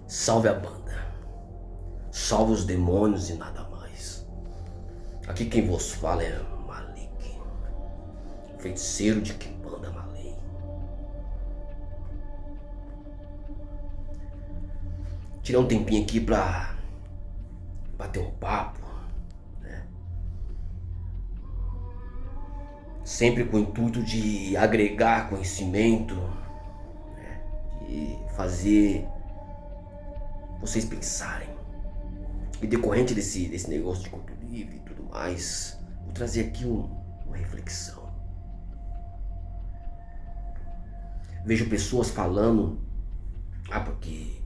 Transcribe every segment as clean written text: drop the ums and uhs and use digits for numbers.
Salve a banda, salve os demônios e nada mais. Aqui quem vos fala é Malik, feiticeiro de Quimbanda Malay. Tirei um tempinho aqui pra bater um papo, né? Sempre com o intuito de agregar conhecimento, né? De fazer vocês pensarem. E decorrente desse negócio de conto livre e tudo mais, vou trazer aqui uma reflexão. Vejo pessoas falando, porque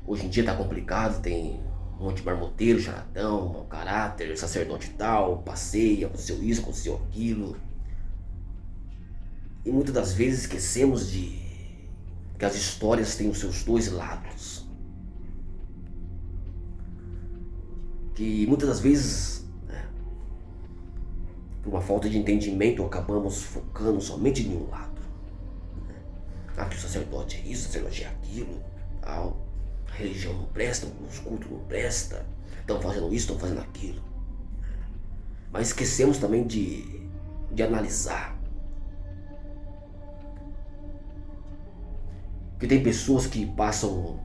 hoje em dia tá complicado, tem um monte de marmoteiro, charadão, mau caráter, sacerdote tal, passeia, aconteceu isso, aconteceu aquilo. E muitas das vezes esquecemos de que as histórias têm os seus dois lados. Que muitas das vezes, né, por uma falta de entendimento, acabamos focando somente em um lado. Que o sacerdote é isso, o sacerdote é aquilo, tal. A religião não presta, os cultos não prestam, estão fazendo isso, estão fazendo aquilo. Mas esquecemos também de analisar. Porque tem pessoas que passam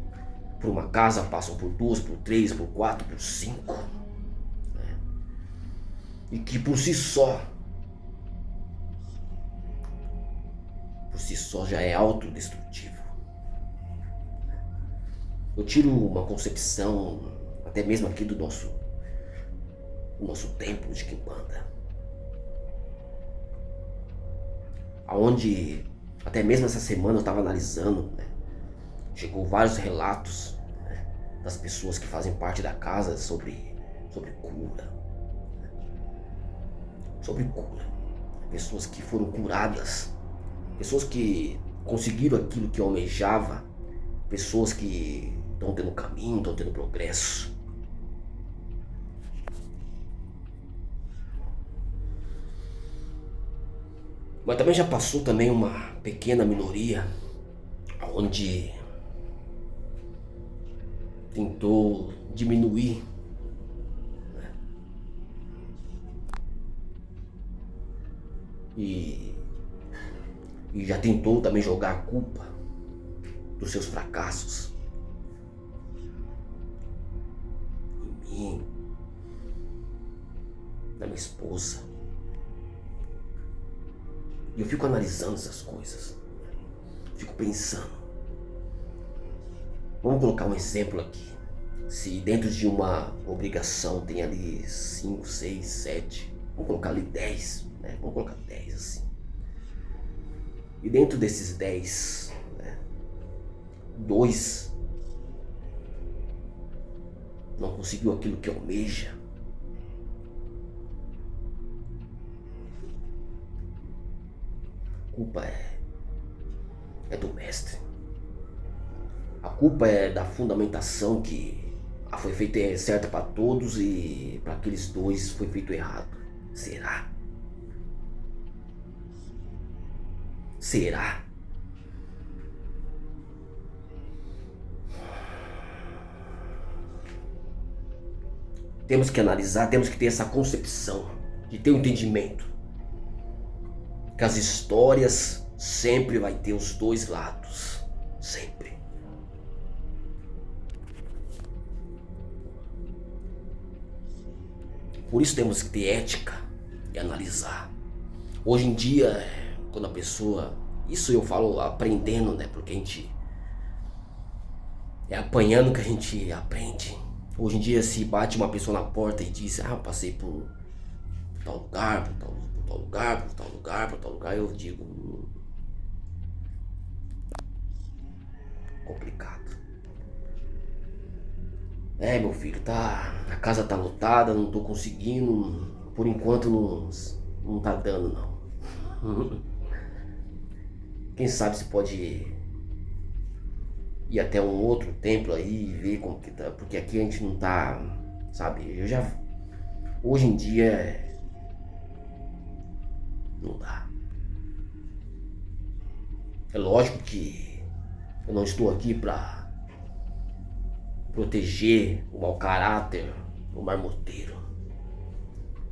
por uma casa, passam por duas, por três, por quatro, por cinco, né? E que por si só já é autodestrutivo. Eu tiro uma concepção até mesmo aqui do nosso templo de Quimbanda, aonde até mesmo essa semana eu estava analisando, né? Chegou vários relatos, né, das pessoas que fazem parte da casa sobre cura, né? Sobre cura, pessoas que foram curadas, pessoas que conseguiram aquilo que almejava, pessoas que estão tendo caminho, estão tendo progresso. Mas também já passou também uma pequena minoria onde tentou diminuir, né? E já tentou também jogar a culpa dos seus fracassos em mim, na minha esposa. E eu fico analisando essas coisas, fico pensando. Vamos colocar um exemplo aqui. Se dentro de uma obrigação tem ali 5, 6, 7, vamos colocar ali 10, né? Vamos colocar 10 assim. E dentro desses 10, né, 2 não conseguiu aquilo que almeja. A culpa é do mestre. A culpa é da fundamentação que foi feita certa para todos e para aqueles 2 foi feito errado. Será? Será? Temos que analisar, temos que ter essa concepção, de ter um entendimento que as histórias sempre vai ter os dois lados, sempre. Por isso temos que ter ética e analisar. Hoje em dia, quando a pessoa, isso eu falo aprendendo, né? Porque a gente é apanhando que a gente aprende. Hoje em dia, se bate uma pessoa na porta e diz, eu passei por tal lugar, por tal lugar, por tal lugar, por tal lugar, eu digo, complicado. Meu filho, a casa tá lotada, não tô conseguindo, por enquanto não tá dando não. Quem sabe se pode ir até um outro templo aí e ver como que tá, porque aqui a gente não tá, sabe, hoje em dia não dá. É lógico que eu não estou aqui pra proteger o mau caráter, o marmoteiro.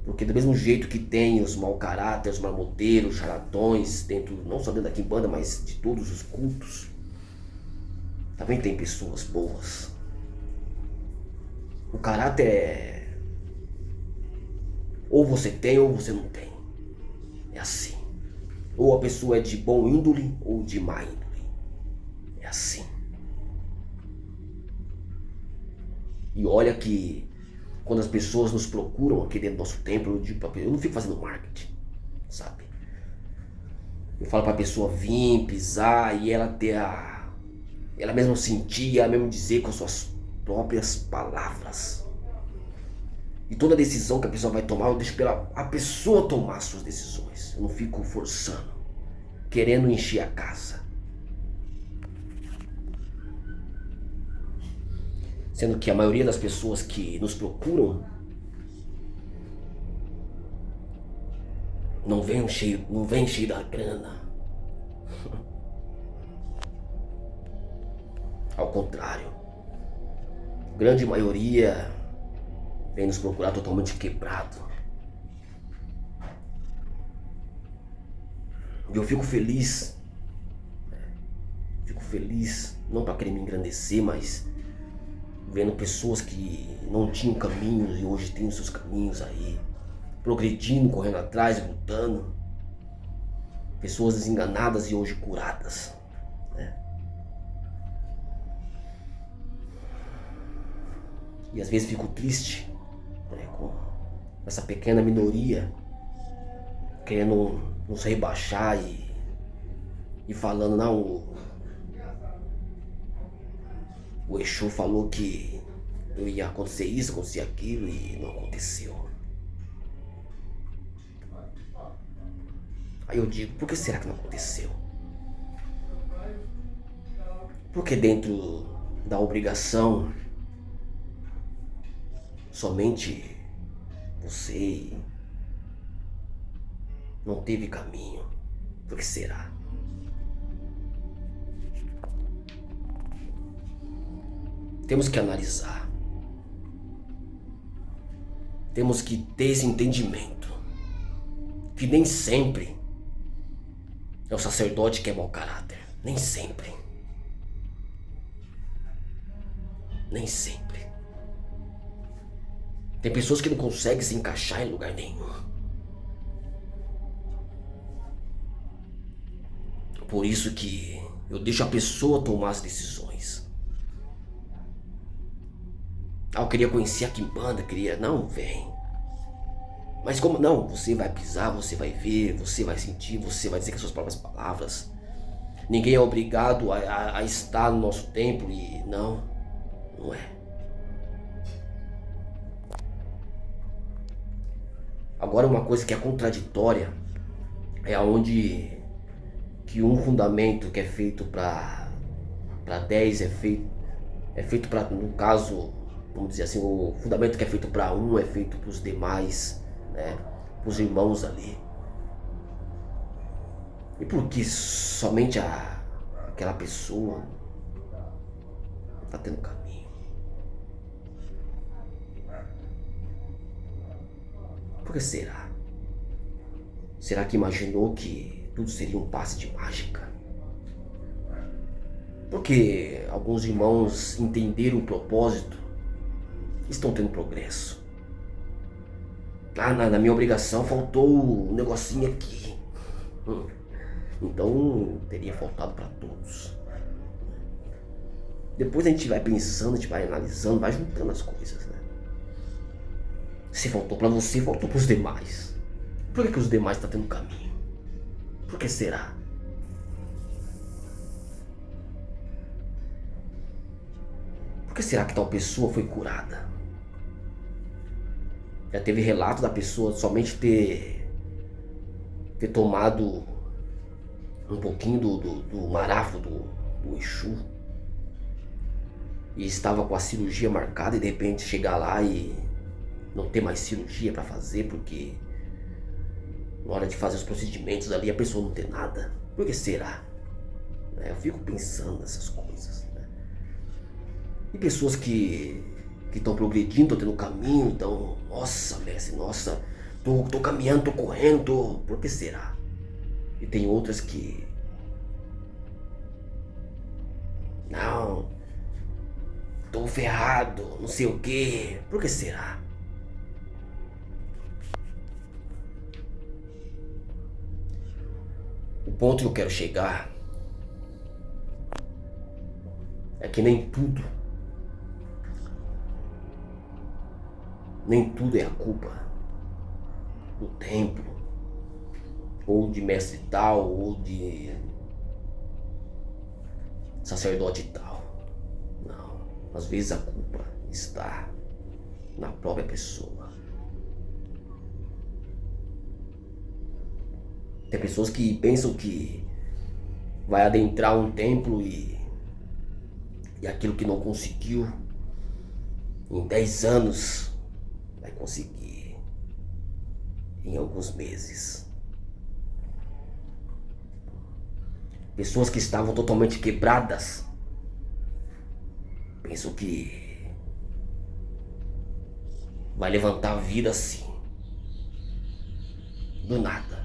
Porque do mesmo jeito que tem os mau caráter, os marmoteiros, charlatões, dentro, não só dentro da Quimbanda, mas de todos os cultos, também tem pessoas boas. O caráter é ou você tem ou você não tem. É assim. Ou a pessoa é de bom índole ou de má índole. É assim. E olha que quando as pessoas nos procuram aqui dentro do nosso templo, eu digo pra pessoa, eu não fico fazendo marketing, sabe? Eu falo pra pessoa vir, pisar e ela ter ela mesma sentir, ela mesma dizer com as suas próprias palavras. E toda decisão que a pessoa vai tomar, eu deixo a pessoa tomar as suas decisões. Eu não fico forçando, querendo encher a casa. Sendo que a maioria das pessoas que nos procuram não vem cheio da grana. Ao contrário, a grande maioria vem nos procurar totalmente quebrado. E eu fico feliz. Fico feliz, não para querer me engrandecer, mas vendo pessoas que não tinham caminhos e hoje têm os seus caminhos aí, progredindo, correndo atrás, lutando. Pessoas desenganadas e hoje curadas, né? E às vezes fico triste, né, com essa pequena minoria querendo nos rebaixar e falando, não, o Exu falou que não ia acontecer isso, acontecer aquilo e não aconteceu. Aí eu digo, por que será que não aconteceu? Porque dentro da obrigação, somente você não teve caminho. Por que será? Temos que analisar. Temos que ter esse entendimento. Que nem sempre é o sacerdote que é mau caráter. Nem sempre. Nem sempre. Tem pessoas que não conseguem se encaixar em lugar nenhum. Por isso que eu deixo a pessoa tomar as decisões. Ah, eu queria conhecer a Quimbanda, queria... Não, vem. Mas como não? Você vai pisar, você vai ver, você vai sentir, você vai dizer com as suas próprias palavras. Ninguém é obrigado a estar no nosso templo e... Não, não é. Agora uma coisa que é contraditória é aonde que um fundamento que é feito para 10 é feito para, no caso, vamos dizer assim, o fundamento que é feito para um é feito para os demais, né? Para os irmãos ali. E por que somente aquela pessoa não está tendo caminho? Por que será? Será que imaginou que tudo seria um passe de mágica? Porque alguns irmãos entenderam o propósito e estão tendo progresso. Ah, na minha obrigação faltou um negocinho aqui. Então teria faltado para todos. Depois a gente vai pensando, a gente vai analisando, vai juntando as coisas, né? Se faltou para você, faltou para os demais. Por que os demais estão tendo caminho? Por que será? Por que será que tal pessoa foi curada? Já teve relato da pessoa somente ter tomado um pouquinho do marafo do Exu e estava com a cirurgia marcada e de repente chegar lá e não ter mais cirurgia para fazer porque na hora de fazer os procedimentos ali a pessoa não ter nada. Por que será? Eu fico pensando nessas coisas, né? E pessoas que estão progredindo, estão tendo caminho, então, nossa, mestre, nossa, tô caminhando, tô correndo, por que será? E tem outras que, não, tô ferrado, não sei o que, por que será? O ponto que eu quero chegar é que nem tudo é a culpa do templo, ou de mestre tal, ou de sacerdote tal. Não, às vezes a culpa está na própria pessoa. Tem pessoas que pensam que vai adentrar um templo e aquilo que não conseguiu em 10 anos vai conseguir em alguns meses. Pessoas que estavam totalmente quebradas pensam que vai levantar a vida assim, do nada.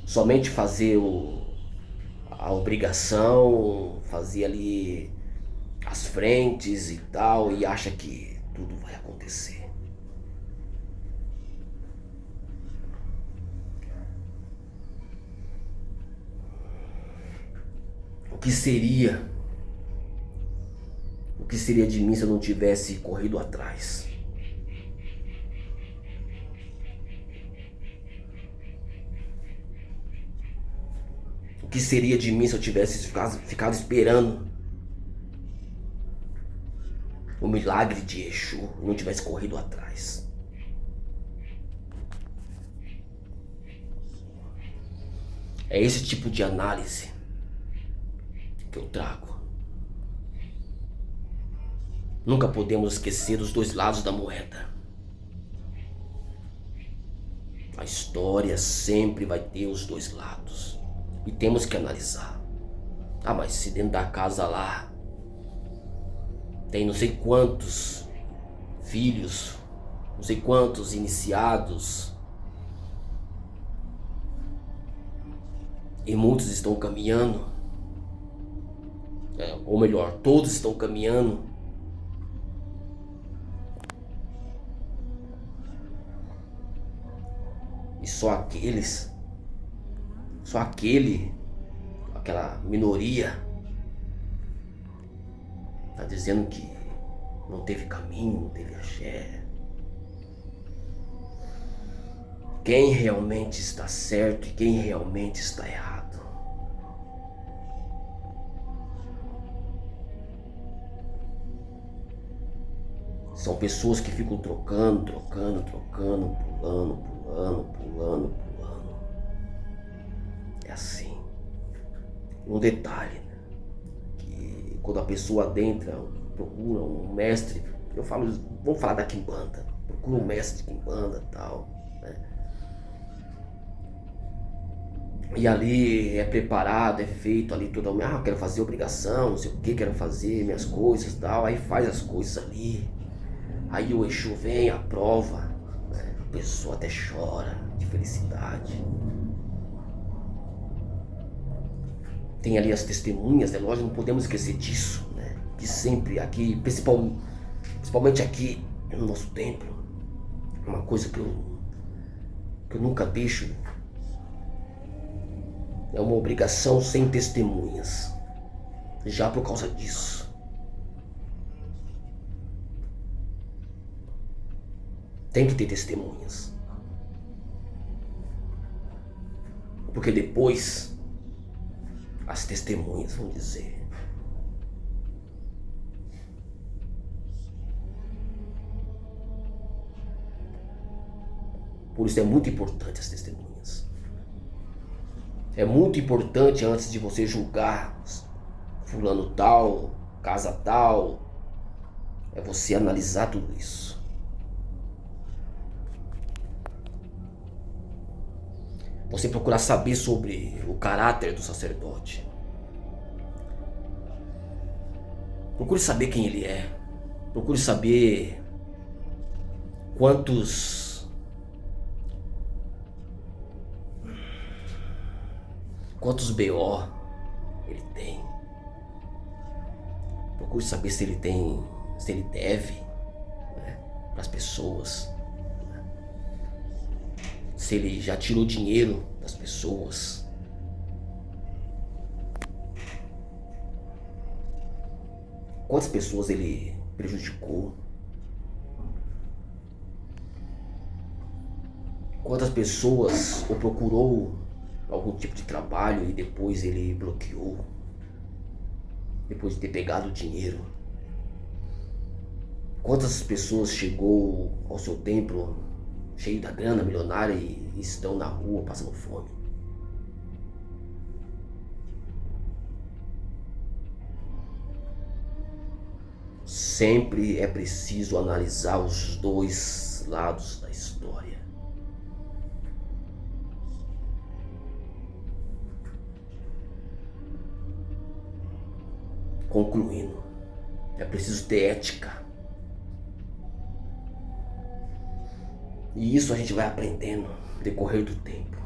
Somente fazer a obrigação, fazer ali as frentes e tal, e acha que tudo vai acontecer. O que seria? O que seria de mim se eu não tivesse corrido atrás? O que seria de mim se eu tivesse ficado esperando o milagre de Exu e não tivesse corrido atrás? É esse tipo de análise que eu trago. Nunca podemos esquecer os dois lados da moeda. A história sempre vai ter os dois lados. E temos que analisar. Ah, mas se dentro da casa lá tem não sei quantos filhos, não sei quantos iniciados, e muitos estão caminhando, ou melhor, todos estão caminhando, e só aquela minoria tá dizendo que não teve caminho, não teve axé. Quem realmente está certo e quem realmente está errado? São pessoas que ficam trocando, pulando. É assim. Um detalhe, né? Que quando a pessoa adentra, procura um mestre, vamos falar da Quimbanda, procura um mestre de Quimbanda e tal, né? E ali é preparado, é feito ali tudo, quero fazer obrigação, não sei o que, quero fazer minhas coisas e tal, aí faz as coisas ali. Aí o Exu vem, aprova, né? A pessoa até chora de felicidade. Tem ali as testemunhas, né? Lógico, não podemos esquecer disso, né? Que sempre aqui, principalmente aqui no nosso templo, uma coisa que eu nunca deixo, é uma obrigação sem testemunhas. Já por causa disso. Tem que ter testemunhas. Porque depois as testemunhas vão dizer. Por isso é muito importante as testemunhas. É muito importante antes de você julgar fulano tal, casa tal, é você analisar tudo isso. Você procurar saber sobre o caráter do sacerdote. Procure saber quem ele é. Procure saber quantos BO ele tem. Procure saber se ele deve, né, para as pessoas, se ele já tirou dinheiro das pessoas. Quantas pessoas ele prejudicou? Quantas pessoas o procurou algum tipo de trabalho e depois ele bloqueou? Depois de ter pegado o dinheiro. Quantas pessoas chegou ao seu templo cheio da grana, milionária, e estão na rua passando fome? Sempre é preciso analisar os dois lados da história. Concluindo, é preciso ter ética. E isso a gente vai aprendendo no decorrer do tempo.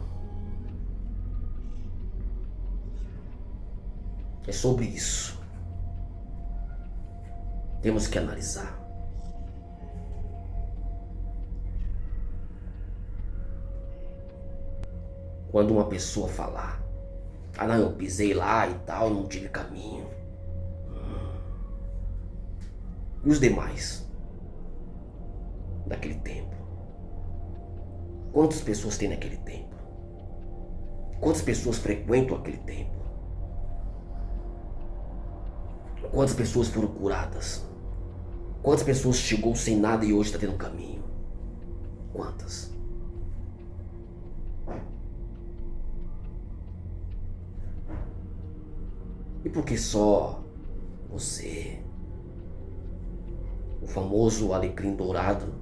É sobre isso. Temos que analisar. Quando uma pessoa falar: ah não, eu pisei lá e tal, não tive caminho. E os demais daquele templo? Quantas pessoas tem naquele templo? Quantas pessoas frequentam aquele templo? Quantas pessoas foram curadas? Quantas pessoas chegou sem nada e hoje está tendo caminho? Quantas? E por que só você, o famoso alecrim dourado,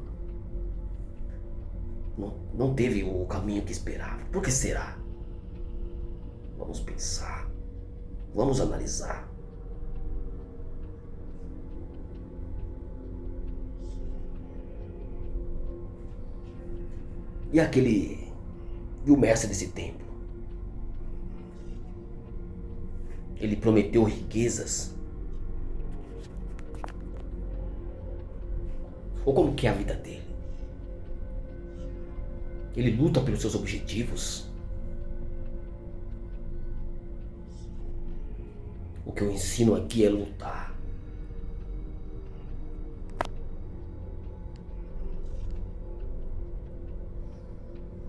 não teve o caminho que esperava? Por que será? Vamos pensar. Vamos analisar. E o mestre desse templo? Ele prometeu riquezas? Ou como que é a vida dele? Ele luta pelos seus objetivos? O que eu ensino aqui é lutar.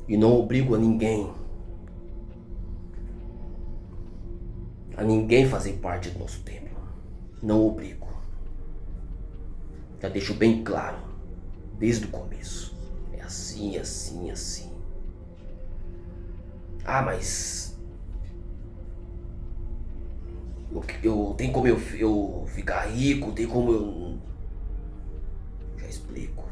E não obrigo a ninguém fazer parte do nosso templo. Não obrigo. Já deixo bem claro desde o começo. É assim, assim, assim. Ah, mas eu tenho como eu ficar rico, tem como eu... Já explico.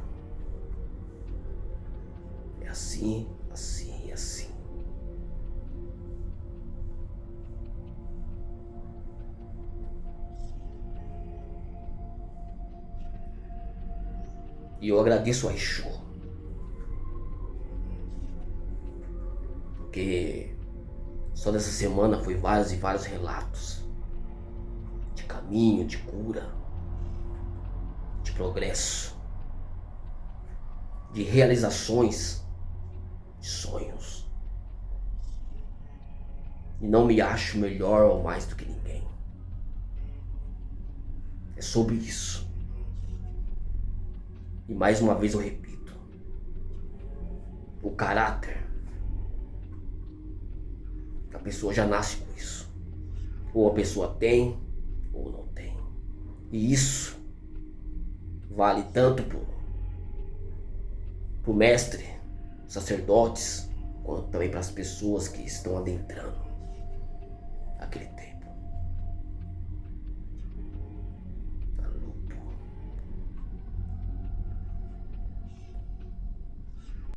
É assim, assim, assim. E eu agradeço a Exu, porque só nessa semana foi vários e vários relatos de caminho, de cura, de progresso, de realizações, de sonhos. E não me acho melhor ou mais do que ninguém. É sobre isso. E mais uma vez eu repito: o caráter, a pessoa já nasce com isso. Ou a pessoa tem, ou não tem. E isso vale tanto pro mestre, sacerdotes, quanto também para as pessoas que estão adentrando aquele tempo.